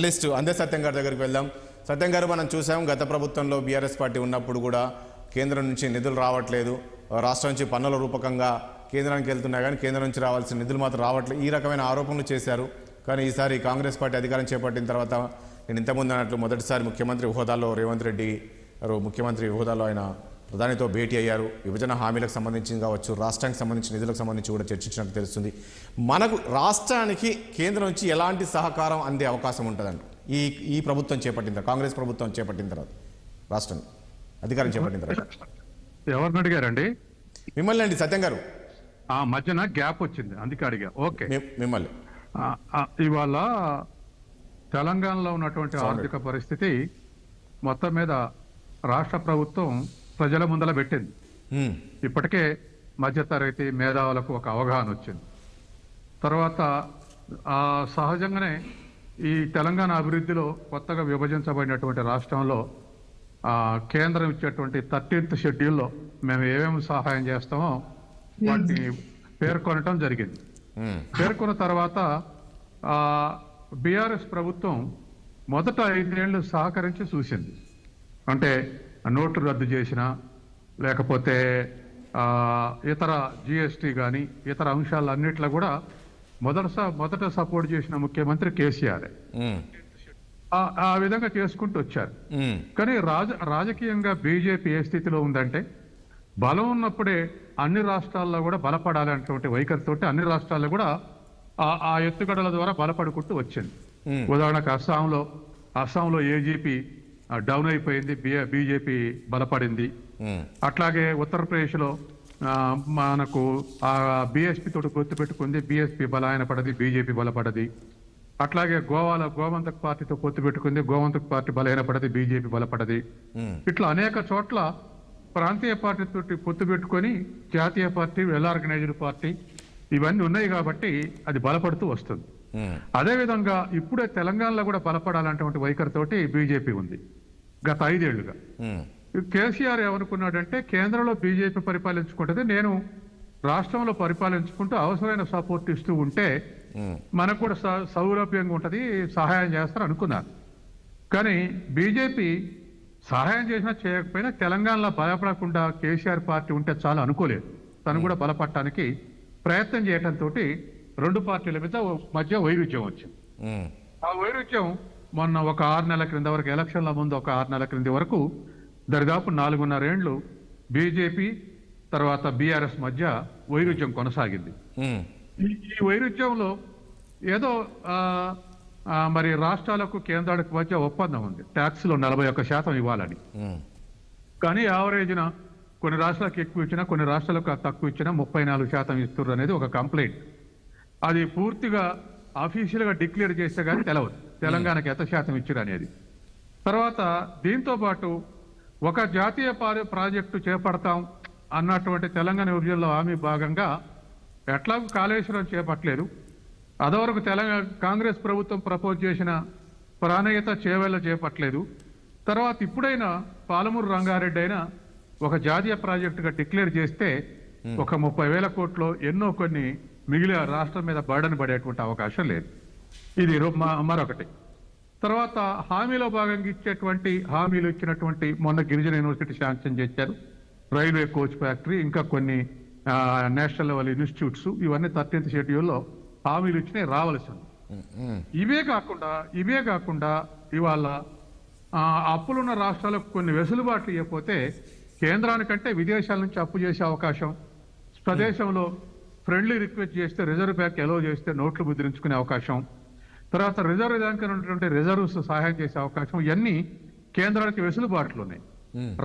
List అందే సత్యం గారి దగ్గరికి వెళ్దాం. సత్యం గారు, మనం చూసాం గత ప్రభుత్వంలో బీఆర్ఎస్ పార్టీ ఉన్నప్పుడు కూడా కేంద్రం నుంచి నిధులు రావట్లేదు, రాష్ట్రం నుంచి పన్నుల రూపకంగా కేంద్రానికి వెళ్తున్నాయి కానీ కేంద్రం నుంచి రావాల్సిన నిధులు మాత్రం రావట్లేదు, ఈ రకమైన ఆరోపణలు చేశారు. కానీ ఈసారి కాంగ్రెస్ పార్టీ అధికారం చేపట్టిన తర్వాత నేను ఇంతకుముందు అన్నట్లు మొదటిసారి ముఖ్యమంత్రి హోదాలో రేవంత్ రెడ్డి గారు ముఖ్యమంత్రి హోదాలో ఆయన ప్రధానితో భేటీ అయ్యారు. విభజన హామీలకు సంబంధించి కావచ్చు, రాష్ట్రానికి సంబంధించిన నిధులకు సంబంధించి కూడా చర్చించినట్టు తెలుస్తుంది. మనకు రాష్ట్రానికి కేంద్రం నుంచి ఎలాంటి సహకారం అందే అవకాశం ఉంటుందండి ఈ ప్రభుత్వం చేపట్టిన తర్వాత, కాంగ్రెస్ ప్రభుత్వం చేపట్టిన తర్వాత, రాష్ట్రం అధికారం చేపట్టిన తర్వాత? ఎవరిని అడిగారండి? మిమ్మల్ని అండి సత్యం గారు. ఆ మధ్యన గ్యాప్ వచ్చింది, అందుకే అడిగా. ఓకే, మిమ్మల్ని. ఇవాళ తెలంగాణలో ఉన్నటువంటి ఆర్థిక పరిస్థితి మొత్తం మీద రాష్ట్ర ప్రభుత్వం ప్రజల ముందల పెట్టింది. ఇప్పటికే మధ్యతరగతి మేధావులకు ఒక అవగాహన వచ్చింది. తర్వాత సహజంగానే ఈ తెలంగాణ అభివృద్ధిలో కొత్తగా విభజించబడినటువంటి రాష్ట్రంలో కేంద్రం ఇచ్చేటువంటి 13th షెడ్యూల్లో మేము ఏమేమి సహాయం చేస్తామో వాటిని పేర్కొనటం జరిగింది. పేర్కొన్న తర్వాత బీఆర్ఎస్ ప్రభుత్వం మొదట 5 ఏళ్ళు సహకరించి చూసింది. అంటే నోట్లు రద్దు చేసినా లేకపోతే ఇతర జిఎస్టీ కానీ ఇతర అంశాలన్నిట్లో కూడా మొదట సపోర్ట్ చేసిన ముఖ్యమంత్రి కేసీఆర్. ఆ విధంగా చేసుకుంటూ వచ్చారు. కానీ రాజకీయంగా బీజేపీ ఏ స్థితిలో ఉందంటే, బలం ఉన్నప్పుడే అన్ని రాష్ట్రాల్లో కూడా బలపడాలి అనేటువంటి వైఖరితోటి అన్ని రాష్ట్రాల్లో కూడా ఆ ఎత్తుగడల ద్వారా బలపడుకుంటూ వచ్చింది. ఉదాహరణకు అస్సాంలో ఏజీపీ డౌన్ అయిపోయింది, బీజేపీ బలపడింది. అట్లాగే ఉత్తరప్రదేశ్లో మనకు బీఎస్పీ తోటి పొత్తు పెట్టుకుంది, బీఎస్పీ బలహీన పడది, బీజేపీ బలపడది. అట్లాగే గోవాలో గోవంతక్ పార్టీతో పొత్తు పెట్టుకుంది, గోవంతక్ పార్టీ బలహీన పడది, బీజేపీ బలపడది. ఇట్లా అనేక చోట్ల ప్రాంతీయ పార్టీతో పొత్తు పెట్టుకొని జాతీయ పార్టీ, వెల్ ఆర్గనైజ్డ్ పార్టీ ఇవన్నీ ఉన్నాయి కాబట్టి అది బలపడుతూ వస్తుంది. అదేవిధంగా ఇప్పుడే తెలంగాణలో కూడా బలపడాలన్నటువంటి వైఖరితోటి బీజేపీ ఉంది గత 5 ఏళ్లుగా. కేసీఆర్ ఏమనుకున్నాడంటే, కేంద్రంలో బీజేపీ పరిపాలించుకుంటుంది, నేను రాష్ట్రంలో పరిపాలించుకుంటూ అవసరమైన సపోర్ట్ ఇస్తూ ఉంటే మనకు కూడా సౌలభ్యంగా ఉంటుంది, సహాయం చేస్తారు అనుకున్నారు. కానీ బీజేపీ సహాయం చేసినా చేయకపోయినా తెలంగాణలో బలపడకుండా కేసీఆర్ పార్టీ ఉంటే చాలా అనుకోలేదు. తను కూడా బలపడటానికి ప్రయత్నం చేయడంతో 2 పార్టీల మధ్య వైరుధ్యం వచ్చింది. ఆ వైరుధ్యం మొన్న ఒక 6 నెలల క్రింద వరకు, ఎలక్షన్ల ముందు ఒక 6 నెలల క్రింది వరకు దరిదాపు 4.5 ఏళ్లు బీజేపీ తర్వాత బీఆర్ఎస్ మధ్య వైరుధ్యం కొనసాగింది. ఈ వైరుధ్యంలో ఏదో మరి రాష్ట్రాలకు కేంద్రాలకు మధ్య ఒప్పందం ఉంది, ట్యాక్స్లో 41% ఇవ్వాలని. కానీ యావరేజ్న కొన్ని రాష్ట్రాలకు ఎక్కువ ఇచ్చినా కొన్ని రాష్ట్రాలకు తక్కువ ఇచ్చినా 34% ఇస్తున్నారు అనేది ఒక కంప్లైంట్. అది పూర్తిగా అఫీషియల్గా డిక్లేర్ చేస్తే కానీ తెలవదు తెలంగాణకి ఎంత శాతం ఇచ్చారు అనేది. తర్వాత దీంతో పాటు ఒక జాతీయ ప్రాజెక్టు చేపడతాం అన్నటువంటి తెలంగాణ విభజనలో హామీ భాగంగా ఎట్లాగూ కాళేశ్వరం చేపట్టలేదు. అదవరకు కాంగ్రెస్ ప్రభుత్వం ప్రపోజ్ చేసిన ప్రాణయత చేవేళ్ళ చేపట్టలేదు. తర్వాత ఇప్పుడైనా పాలమూరు రంగారెడ్డి అయినా ఒక జాతీయ ప్రాజెక్టుగా డిక్లేర్ చేస్తే ఒక 30,000 కోట్లు ఎన్నో కొన్ని మిగిలిన రాష్ట్రం మీద బర్డన్ పడేటువంటి అవకాశం లేదు. ఇది మరొకటి. తర్వాత హామీలో భాగంగా హామీలు ఇచ్చినటువంటి మొన్న గిరిజన యూనివర్సిటీ శాంక్షన్ చేశారు, రైల్వే కోచ్ ఫ్యాక్టరీ, ఇంకా కొన్ని నేషనల్ లెవెల్ ఇన్స్టిట్యూట్స్, ఇవన్నీ 13th షెడ్యూల్లో హామీలు ఇచ్చినాయి, రావాల్సింది. ఇవే కాకుండా ఇవాళ అప్పులున్న రాష్ట్రాలకు కొన్ని వెసులుబాట్లు ఇవ్వకపోతే కేంద్రానికంటే విదేశాల నుంచి అప్పు చేసే అవకాశం, స్వదేశంలో ఫ్రెండ్లీ రిక్వెస్ట్ చేస్తే రిజర్వ్ బ్యాంక్ ఎలో చేస్తే నోట్లు ముద్రించుకునే అవకాశం, తర్వాత రిజర్వ్ బ్యాంక్ ఉన్నటువంటి రిజర్వ్స్ సహాయం చేసే అవకాశం, ఇవన్నీ కేంద్రానికి వెసులుబాట్లు ఉన్నాయి.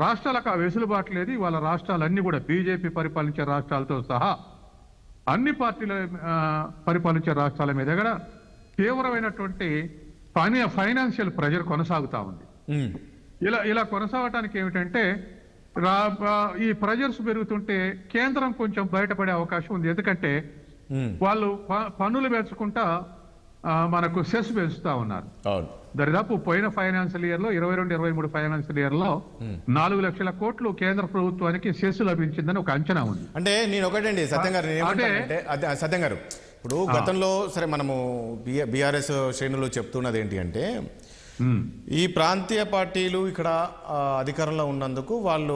రాష్ట్రాలకు ఆ వెసులుబాటు లేదు. వాళ్ళ రాష్ట్రాలన్నీ కూడా బీజేపీ పరిపాలించే రాష్ట్రాలతో సహా అన్ని పార్టీల పరిపాలించే రాష్ట్రాల మీద కూడా తీవ్రమైనటువంటి ఫైనాన్షియల్ ప్రెజర్ కొనసాగుతా ఉంది. ఇలా కొనసాగటానికి ఏమిటంటే, ఈ ప్రెజర్స్ పెరుగుతుంటే కేంద్రం కొంచెం బయటపడే అవకాశం ఉంది. ఎందుకంటే వాళ్ళు పన్నులు పెంచుకుంటా మనకు సెస్ పెంచుతా ఉన్నారు. దరిదాపు పోయిన ఫైనాన్షియల్ ఇయర్ లో 22-23 ఫైనాన్షియల్ ఇయర్ లో 4 లక్షల కోట్లు కేంద్ర ప్రభుత్వానికి సెస్ లభించిందని ఒక అంచనా ఉంది. అంటే నేను ఒకటండి సత్యం గారు, ఇప్పుడు గతంలో సరే మనము బీఆర్ఎస్ శ్రేణులు చెప్తున్నది ఏంటి అంటే ఈ ప్రాంతీయ పార్టీలు ఇక్కడ అధికారంలో ఉన్నందుకు వాళ్ళు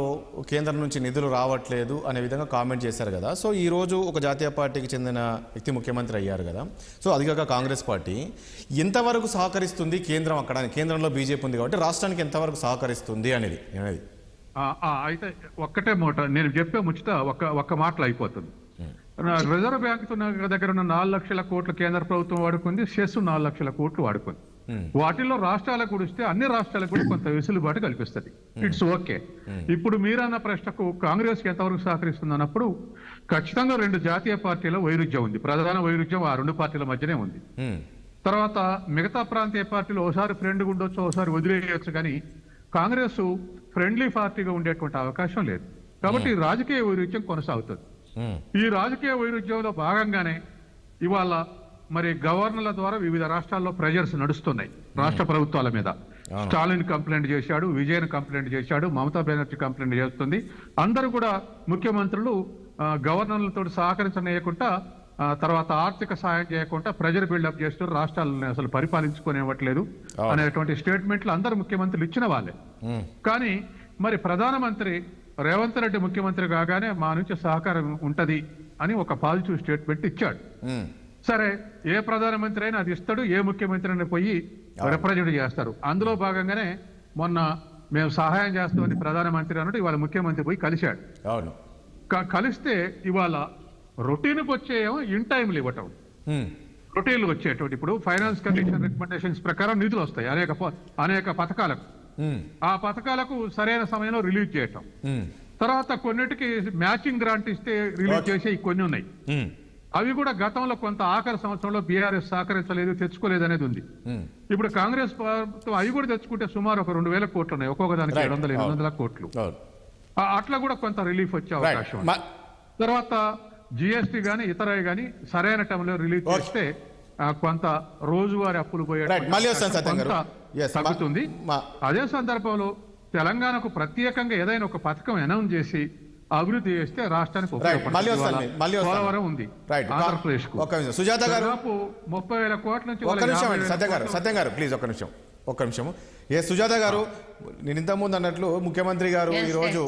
కేంద్రం నుంచి నిధులు రావట్లేదు అనే విధంగా కామెంట్ చేశారు కదా. సో ఈ రోజు ఒక జాతీయ పార్టీకి చెందిన వ్యక్తి ముఖ్యమంత్రి అయ్యారు కదా. సో అదిగాక కాంగ్రెస్ పార్టీ ఎంతవరకు సహకరిస్తుంది కేంద్రం, అక్కడ కేంద్రంలో బీజేపీ ఉంది కాబట్టి రాష్ట్రానికి ఎంతవరకు సహకరిస్తుంది అనేది అయితే ఒక్కటే మాట నేను చెప్పే ముచ్చట ఒక్క మాటలు అయిపోతుంది. రిజర్వ్ బ్యాంక్ దగ్గర ఉన్న 4 లక్షల కోట్లు కేంద్ర ప్రభుత్వం వాడుకుంది, సెస్ 4 లక్షల కోట్లు వాడుకుంది. వాటిలో రాష్ట్రాలకు కూడా ఇస్తే అన్ని రాష్ట్రాలకు కూడా కొంత వెసులుబాటు కల్పిస్తుంది. It's okay. ఇప్పుడు మీరన్న ప్రశ్నకు కాంగ్రెస్ కి ఎంతవరకు సహకరిస్తుంది అన్నప్పుడు ఖచ్చితంగా 2 జాతీయ పార్టీల వైరుధ్యం ఉంది. ప్రధాన వైరుధ్యం ఆ 2 పార్టీల మధ్యనే ఉంది. తర్వాత మిగతా ప్రాంతీయ పార్టీలు ఒకసారి ఫ్రెండ్గా ఉండొచ్చు, ఒకసారి వదిలేయచ్చు, కానీ కాంగ్రెస్ ఫ్రెండ్లీ పార్టీగా ఉండేటువంటి అవకాశం లేదు. కాబట్టి రాజకీయ వైరుధ్యం కొనసాగుతుంది. ఈ రాజకీయ వైరుధ్యంలో భాగంగానే ఇవాళ మరి గవర్నర్ల ద్వారా వివిధ రాష్ట్రాల్లో ప్రెజర్స్ నడుస్తున్నాయి రాష్ట్ర ప్రభుత్వాల మీద. స్టాలిన్ కంప్లైంట్ చేశాడు, విజయన్ కంప్లైంట్ చేశాడు, మమతా బెనర్జీ కంప్లైంట్ చేస్తుంది. అందరూ కూడా ముఖ్యమంత్రులు గవర్నర్లతో సహకరించనీయకుండా, తర్వాత ఆర్థిక సాయం చేయకుండా ప్రెజర్ బిల్డప్ చేస్తూ రాష్ట్రాలను అసలు పరిపాలించుకునేవ్వట్లేదు అనేటువంటి స్టేట్మెంట్లు అందరు ముఖ్యమంత్రులు ఇచ్చిన వాళ్ళే. కానీ మరి ప్రధానమంత్రి రేవంత్ రెడ్డి ముఖ్యమంత్రి కాగానే మా నుంచి సహకారం ఉంటది అని ఒక పాజిటివ్ స్టేట్మెంట్ ఇచ్చాడు. సరే, ఏ ప్రధానమంత్రి అయినా అది ఇస్తాడు, ఏ ముఖ్యమంత్రి అయినా పోయి రిప్రజెంట్ చేస్తారు. అందులో భాగంగానే మొన్న మేము సహాయం చేస్తామని ప్రధానమంత్రి అన్నట్టు ఇవాళ ముఖ్యమంత్రి పోయి కలిశాడు. కలిస్తే ఇవాళ రొటీన్కి వచ్చేమో ఇన్ టైంలు ఇవ్వటం, రొటీన్లు వచ్చేటువంటి ఇప్పుడు ఫైనాన్స్ కమిషన్ రికమెండేషన్స్ ప్రకారం నిధులు వస్తాయి అనేక పథకాలకు. ఆ పథకాలకు సరైన సమయంలో రిలీజ్ చేయటం, తర్వాత కొన్నిటికి మ్యాచింగ్ గ్రాంట్ ఇస్తే రిలీజ్ చేసే కొన్ని ఉన్నాయి. అవి కూడా గతంలో కొంత ఆఖరి సంవత్సరంలో బీఆర్ఎస్ సహకరించలేదు, తెచ్చుకోలేదు అనేది ఉంది. ఇప్పుడు కాంగ్రెస్ ప్రభుత్వం అవి కూడా తెచ్చుకుంటే సుమారు ఒక 2,000 కోట్లు ఉన్నాయి, ఒక్కొక్క దానికి 700-800 కోట్లు. అట్లా కూడా కొంత రిలీఫ్ వచ్చే అవకాశం. తర్వాత జిఎస్టీ గానీ ఇతర గానీ సరైన టైంలో రిలీజ్ చేస్తే కొంత రోజువారీ అప్పులు పోయే తగ్గుతుంది. అదే సందర్భంలో తెలంగాణకు ప్రత్యేకంగా ఏదైనా ఒక పథకం అనౌన్స్ చేసి అభివృద్ధి చేస్తే రాష్ట్రానికి పోలవరం ఉంది, ఆంధ్రప్రదేశ్ కు సుజాత గారు 30,000 కోట్ల నుంచి. సత్యం గారు ప్లీజ్ ఒక్క నిమిషం. సుజాత గారు, నేను ఇంతకుముందు అన్నట్లు ముఖ్యమంత్రి గారు ఈ రోజు